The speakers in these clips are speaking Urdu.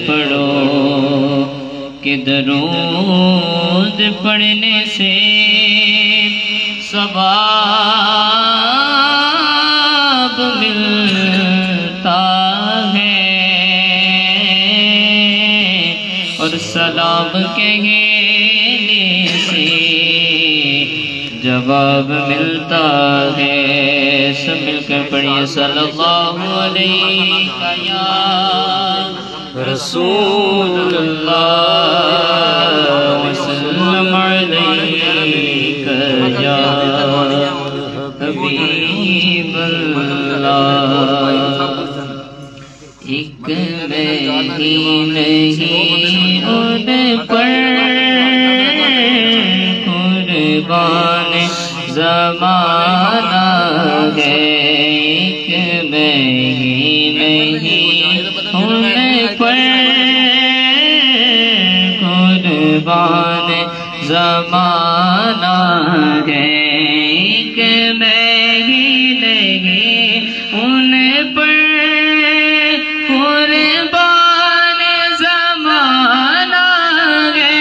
پڑھو کہ درود پڑھنے سے ثواب ملتا ہے اور سلام کہنے سے جواب ملتا ہے۔ سب مل کر پڑھیے صلی اللہ علیہ یا رسول اللہ وسلم علیہ یا حبیب اللہ۔ ایک مہینے ان پر قربان زمانہ ہے، ایک مہینے ان پر قربان زمانہ ہے، ایک مہینے ان پر قربان زمانہ ہے،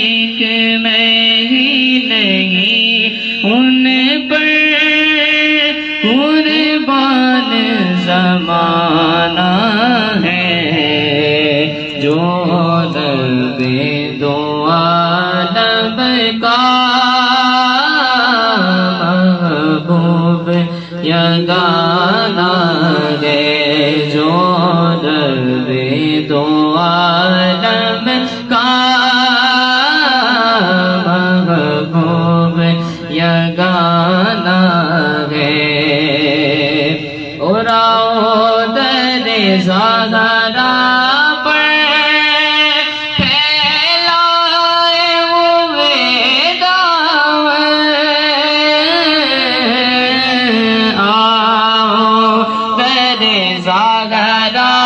ایک مہینے ان پر قربان زمانہ ہے، جو رب دو عالم کا محبوب یگانہ ہے، جو رب دو عالم کا محبوب یگانہ ہے۔ اور آؤ در زہرا پر پھیلائے ہوئے دعوت، آؤ در زہرا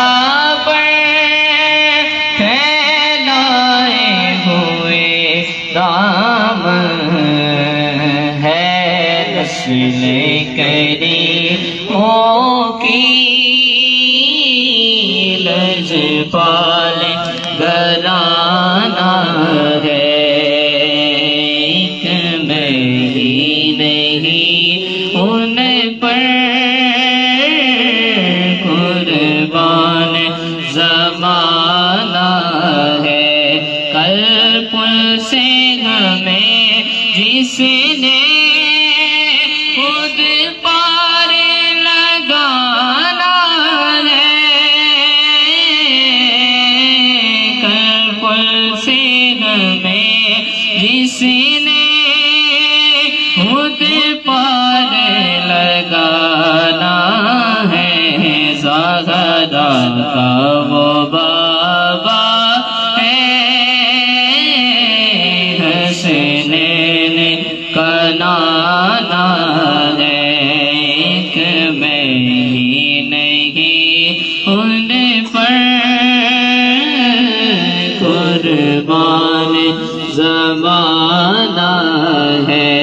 پر پھیلائے ہوئے دامن، ہے نسل کریموں کی لجپال گھرانہ ہے، ایک مہینے ان پر قربان زمانہ ہے، کل پل سے ہمیں جس نے خود پار لگانا ہے، کل پل سے ہمیں جس نے خود پار لگانا ہے، زہرا کا وہ بابا ہے، حسنین کا نانا ہے، ایک مہینے ان پر قربان زمانہ ہے،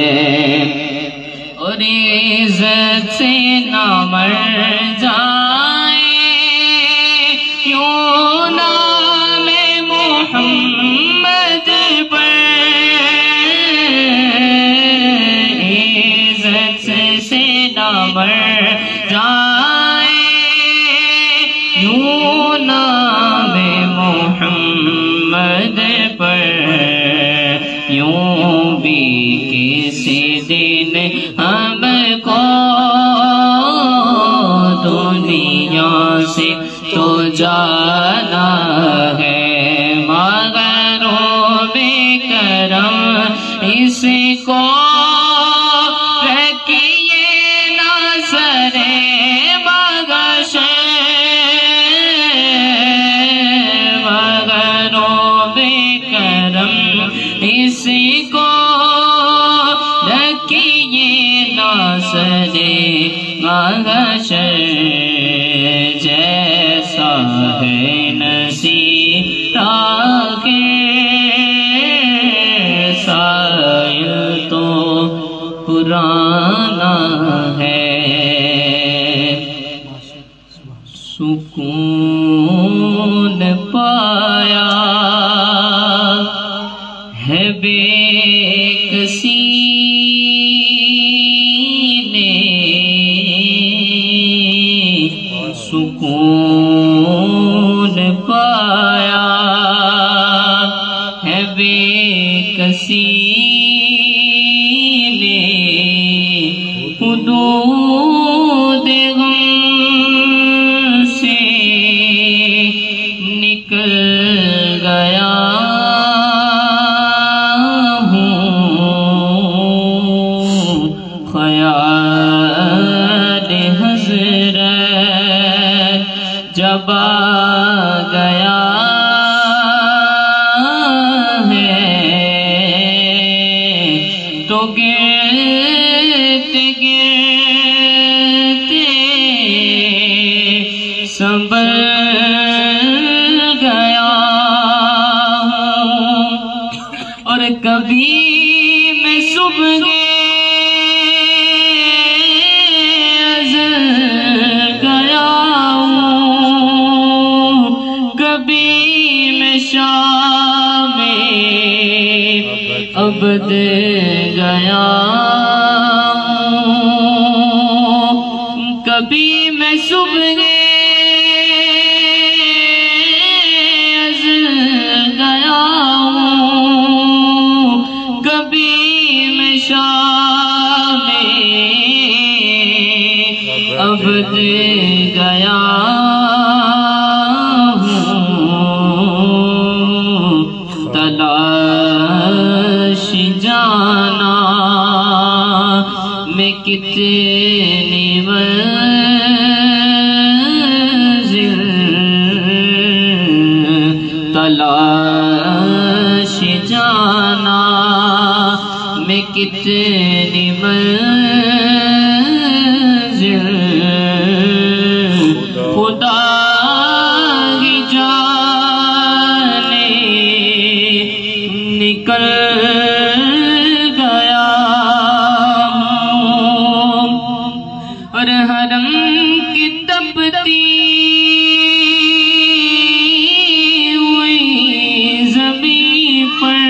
اور عزت سے نہ مر جائے یوں نام محمد پر، عزت سے نہ مر جائے یوں نام محمد پر، یوں بھی کسی دن ہم کو دنیا سے تو جانا ہے، مگر و بے کرم اس کو رکھیے نظر بخش، مگر و بے کرم اس کو رکھیے نظر بخش، جیسا ہے نصیرہ کے سائل تو پرانا ہے، سکون پایا ہے بے کسی نے، سکون پایا ہے بے کسی نے، حدود غم سے نکل گیا ہوں، خیال حضرت جب آ گیا تو گرتے گرتے سنبھل گیا ہوں، اور کبھی میں صبح ازل گیا ہوں، کبھی میں شام عبد گیا ہوں، کبھی میں صبح ازل گیا ہوں، کبھی میں شام عبد گیا ہوں، تلاش جانا میں کتنی منزل، تلاش جانا میں کتنی منزل، خدا ہی جانے نکل گیا ہوں، اور حرم کی تپتی ہوئی زمین پر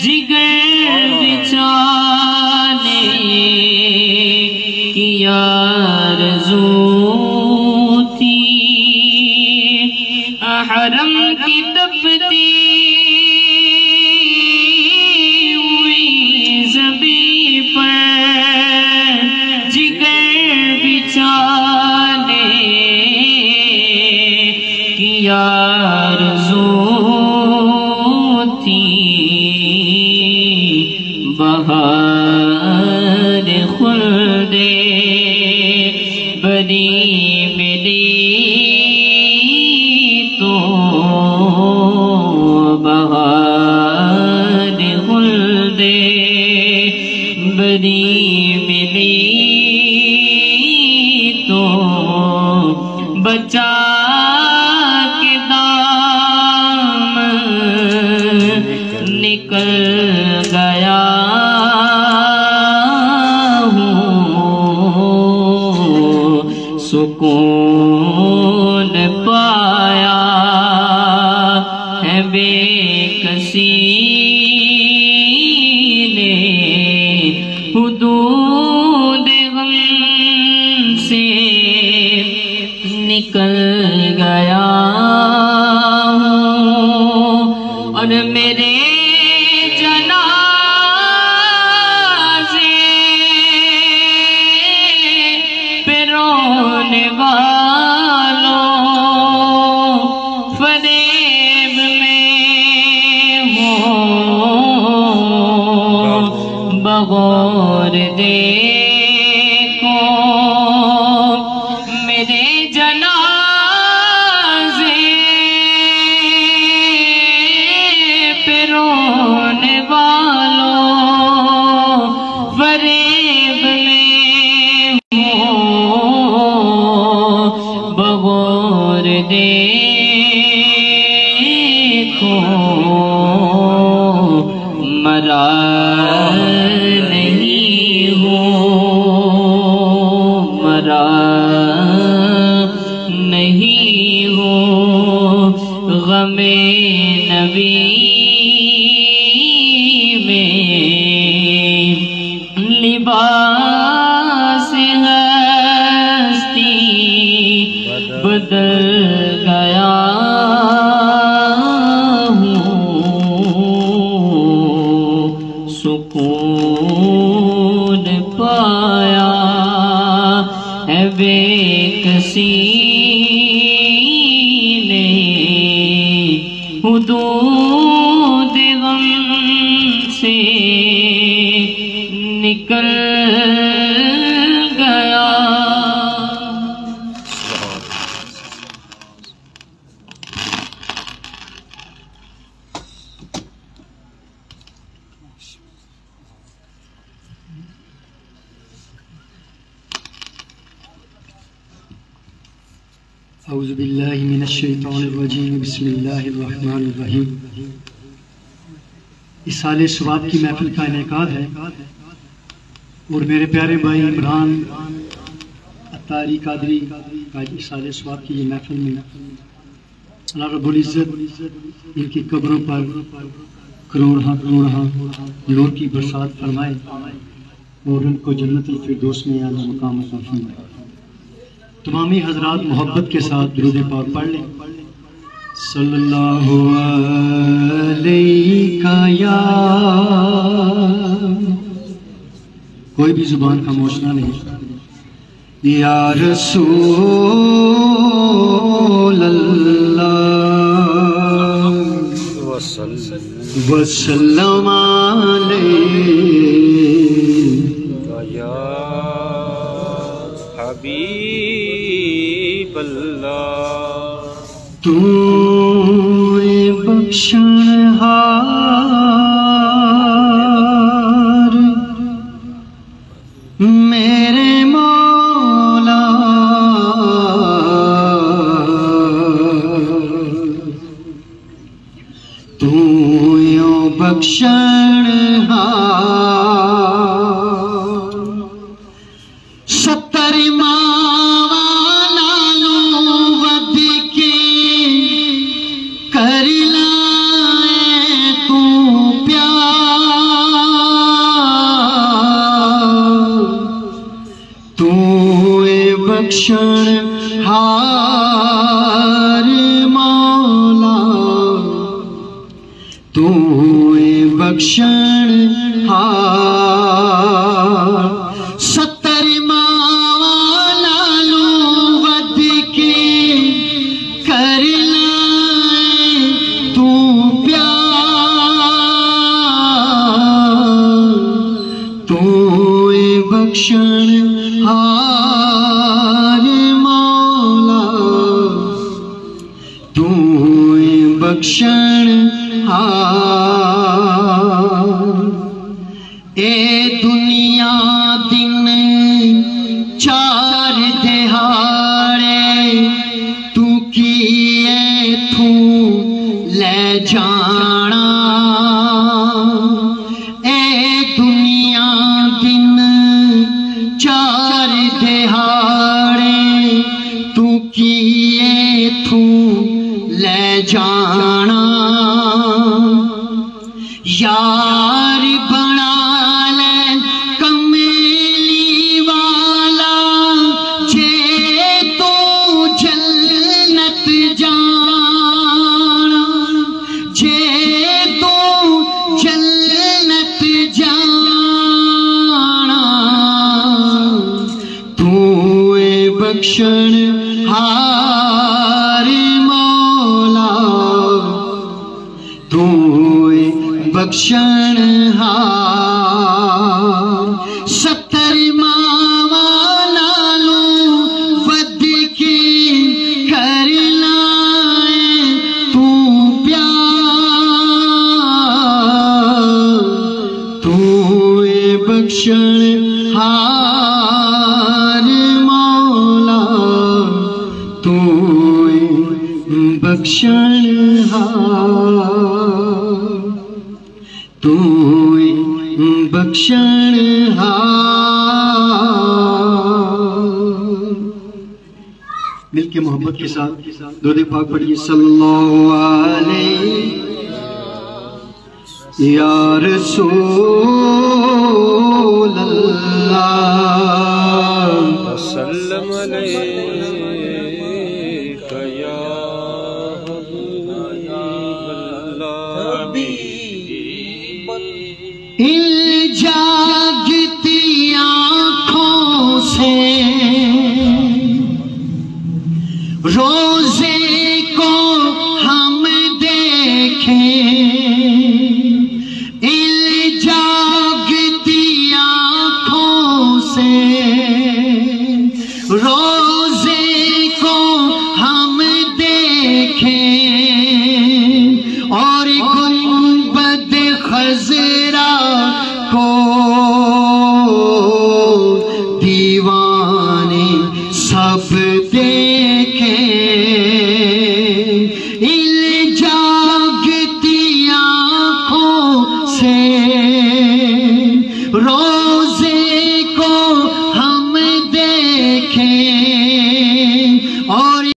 جگر بچھانے کی آرزو تھی، حرم کی تپتی ہوئی زمین پر جگر بچھانے کی آرزو تھی، بہار خلد بری ملی تو، بہار خلد بری ملی تو، بچا کے دامن نکل گیا ہوں، سکون پایا ہے بے کسی نے، حدود غم سے نکل گیا ہوں، اور میرے جنازے پہ رونے والوں فریب میں ہوں، بغور دیکھو میرے جنازے پہ رونے والوں فریب میں ہوں، بغور دیکھو مرا نہیں ہوں، مرا ہو غم نبی میں لباس ہستی بدل گیا ہوں سکون پایا ہے بے کسی نے حدود غم سے نکل گیا اعوذ باللہ من الشیطان الرجیم بسم اللہ الرحمن الرحیم۔ اصالِ ثواب کی محفل کا انعقاد ہے اور میرے پیارے بھائی عمران اتاری قادری کا اصالِ ثواب کی یہ محفل میں اللہ رب العزت ان کی قبروں پر کروڑہاں نور کی برسات فرمائے اور ان کو جنت الفردوس میں اعلیٰ مقام عطا فرمائے۔ تمامی حضرات محبت کے ساتھ درود پاک پڑھ لیں۔ صلی اللہ علیہ یا کوئی بھی زبان خاموش نہ نہیں، یا رسول اللہ وسلم علیہ یا حبیب اللہ تو بخشنہار میرے مولا تو بخشنہار 70 بخشنہار مولا تو بخشنہار 70 لالو ود کے کر لائے تو پیار تو بخشنہار تو بخشنہار اے دنیا دن 4 دہاڑے تو کیے تو لے جانا اے دنیا دن 4 دہاڑے تو کیے تو لے جانا یار بنا لے کمیلی والا جے تو جنت جانا جے تو جنت جانا تو بخشنہار تو بخشنہار 70 لالو ود کی کر لائے تو پیار تو بخشنہار مولا تو بخشنہار تو بخشنہار مل کے محبت کے ساتھ درود پاک پڑھیے صلی اللہ علیہ یا رسول اللہ وسلم علیک یا حبیب اللہ جاگتی آنکھوں سے روزے کو ہم دیکھیں جاگتی آنکھوں سے روزے کو ہم دیکھیں اور گنبد خضرا کو دیوانے سب دیکھیں